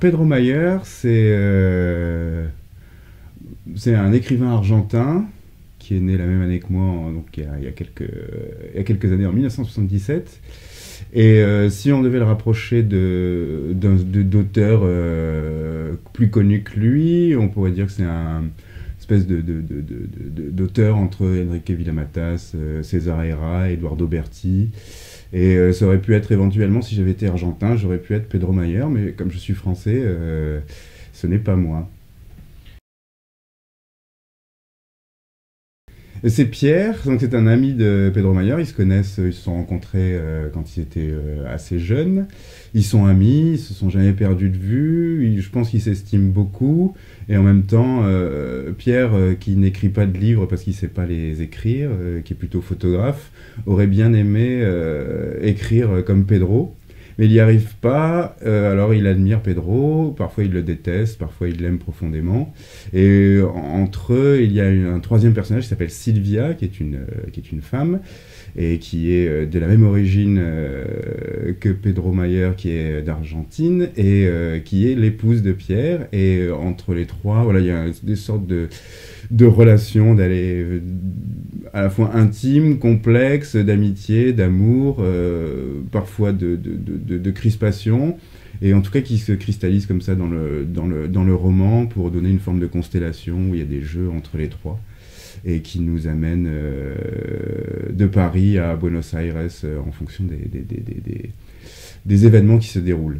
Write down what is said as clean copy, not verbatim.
Pedro Mayer, c'est un écrivain argentin qui est né la même année que moi, donc il y a quelques années, en 1977. Et si on devait le rapprocher d'auteurs plus connus que lui, on pourrait dire que c'est un espèce d'auteur entre Enrique Villamatas, César Aira, Eduardo Berti. Et ça aurait pu être éventuellement, si j'avais été argentin, j'aurais pu être Pedro Mayer, mais comme je suis français, ce n'est pas moi. C'est Pierre, donc c'est un ami de Pedro Mayer, ils se connaissent, ils se sont rencontrés quand ils étaient assez jeunes, ils sont amis, ils se sont jamais perdus de vue, je pense qu'ils s'estiment beaucoup, et en même temps, Pierre, qui n'écrit pas de livres parce qu'il ne sait pas les écrire, qui est plutôt photographe, aurait bien aimé écrire comme Pedro, mais il n'y arrive pas, alors il admire Pedro, parfois il le déteste, parfois il l'aime profondément. Et entre eux, il y a un troisième personnage qui s'appelle Sylvia, qui est une femme, et qui est de la même origine que Pedro Mayer, qui est d'Argentine, et qui est l'épouse de Pierre. Et entre les trois, voilà, il y a des sortes de relations à la fois intimes, complexes, d'amitié, d'amour, parfois de crispation, et en tout cas qui se cristallise comme ça dans le roman pour donner une forme de constellation où il y a des jeux entre les trois et qui nous amène de Paris à Buenos Aires en fonction des événements qui se déroulent.